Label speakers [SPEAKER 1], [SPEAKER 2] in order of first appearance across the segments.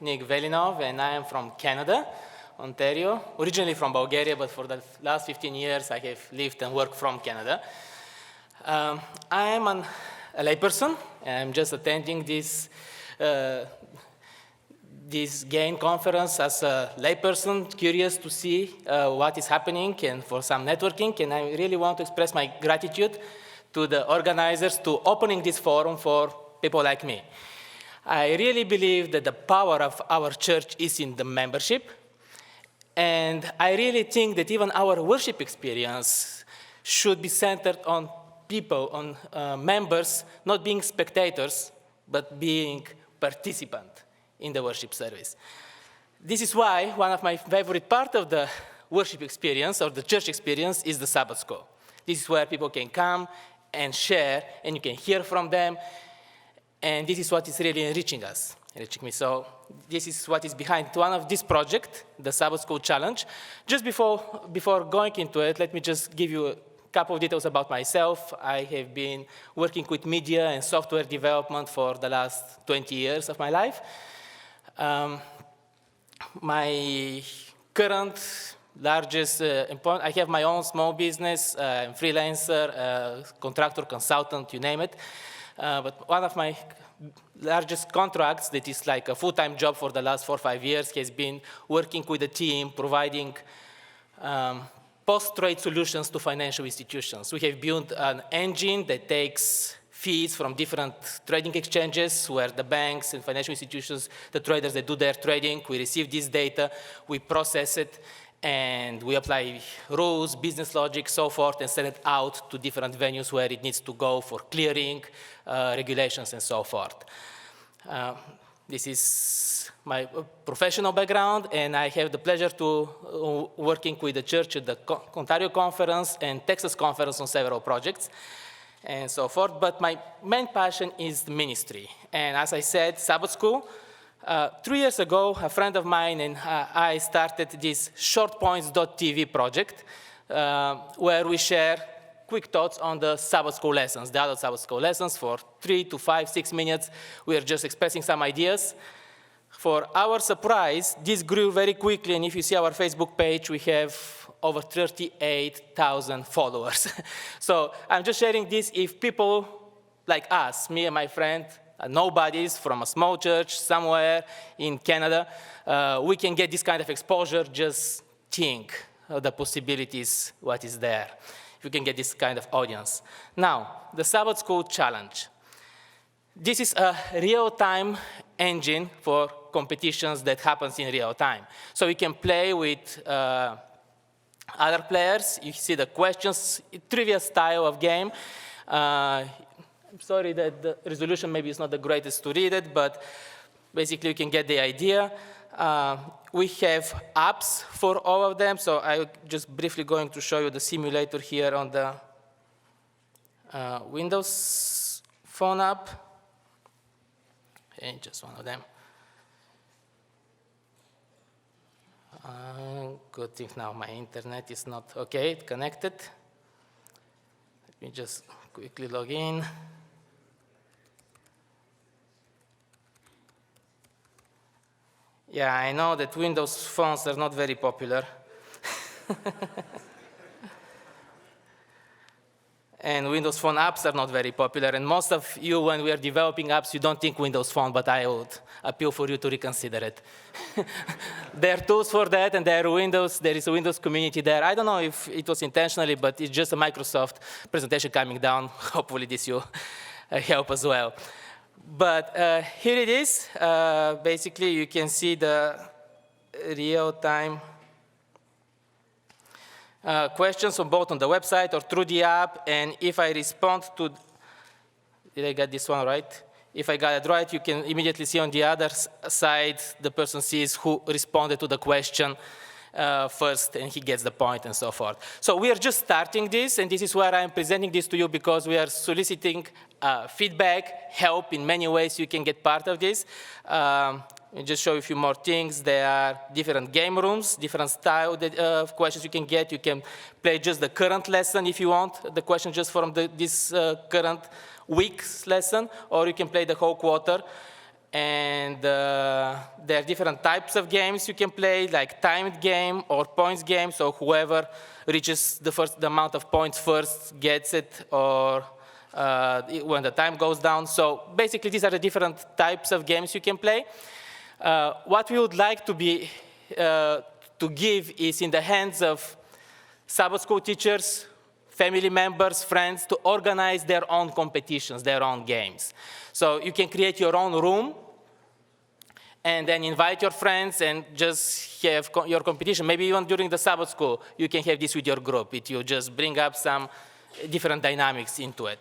[SPEAKER 1] Nikolay Velinov, and I am from Canada, Ontario. Originally from Bulgaria, but for the last 15 years I have lived and worked from Canada. I am a layperson, and I'm just attending this GAIN conference as a layperson, curious to see what is happening and for some networking, and I really want to express my gratitude to the organizers to opening this forum for people like me. I really believe that the power of our church is in the membership, and I really think that even our worship experience should be centered on people, on members, not being spectators, but being participants in the worship service. This is why one of my favorite parts of the worship experience or the church experience is the Sabbath School. This is where people can come and share, and you can hear from them, and this is what is really enriching us, enriching me. So this is what is behind one of this project, the Sabbath School Challenge. Just before going into it, let me just give you a couple of details about myself. I have been working with media and software development for the last 20 years of my life. My current largest employment, I have my own small business, I'm freelancer, contractor, consultant, you name it. But one of my largest contracts that is like a full-time job for the last 4 or 5 years has been working with a team providing post-trade solutions to financial institutions. We have built an engine that takes fees from different trading exchanges where the banks and financial institutions, the traders that do their trading, we receive this data, we process it, and we apply rules, business logic, so forth, and send it out to different venues where it needs to go for clearing, regulations, and so forth. This is my professional background, and I have the pleasure to working with the church at the Ontario Conference and Texas Conference on several projects, and so forth. But my main passion is the ministry. And as I said, Sabbath School. 3 years ago, a friend of mine and I started this shortpoints.tv project where we share quick thoughts on the Sabbath School lessons, the adult Sabbath School lessons for 3 to 5, 6 minutes. We are just expressing some ideas. For our surprise, this grew very quickly, and if you see our Facebook page, we have over 38,000 followers. So I'm just sharing this if people like us, me and my friend, nobodies from a small church somewhere in Canada, we can get this kind of exposure, just think of the possibilities, what is there. If you can get this kind of audience. Now, the Sabbath School Challenge. This is a real-time engine for competitions that happens in real time. So we can play with other players. You see the questions, trivia style of game. I'm sorry that the resolution maybe is not the greatest to read it, but basically you can get the idea. We have apps for all of them, so I'm just briefly going to show you the simulator here on the Windows phone app. And just one of them. Good thing now my internet is not okay, connected. Let me just quickly log in. Yeah, I know that Windows phones are not very popular. And Windows Phone apps are not very popular. And most of you, when we are developing apps, you don't think Windows Phone, but I would appeal for you to reconsider it. There are tools for that, and there is a Windows community there. I don't know if it was intentionally, but it's just a Microsoft presentation coming down. Hopefully this will help as well. But here it is. Basically, you can see the real-time questions on both on the website or through the app. And if I respond to, did I get this one right? If I got it right, you can immediately see on the other side, the person sees who responded to the question first, and he gets the point and so forth. So we are just starting this, and this is where I'm presenting this to you because we are soliciting feedback, help in many ways you can get part of this. Let me just show you a few more things. There are different game rooms, different style of questions you can get. You can play just the current lesson if you want, the question just from this current week's lesson, or you can play the whole quarter. And there are different types of games you can play, like timed game or points game. So whoever reaches the amount of points first gets it, or when the time goes down. So basically, these are the different types of games you can play. What we would like to give is in the hands of Sabbath School teachers, family members, friends, to organize their own competitions, their own games. So you can create your own room and then invite your friends and just have your competition. Maybe even during the Sabbath School, you can have this with your group. You just bring up some different dynamics into it.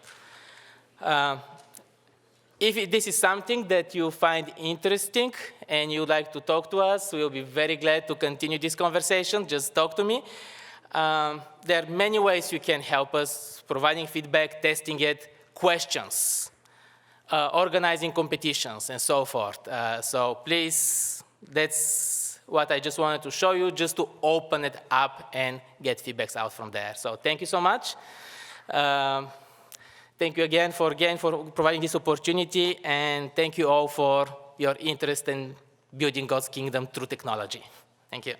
[SPEAKER 1] If this is something that you find interesting and you'd like to talk to us, we'll be very glad to continue this conversation. Just talk to me. There are many ways you can help us, providing feedback, testing it, questions, organizing competitions, and so forth. So please, that's what I just wanted to show you, just to open it up and get feedbacks out from there. So thank you so much. Thank you again for providing this opportunity, and thank you all for your interest in building God's kingdom through technology. Thank you.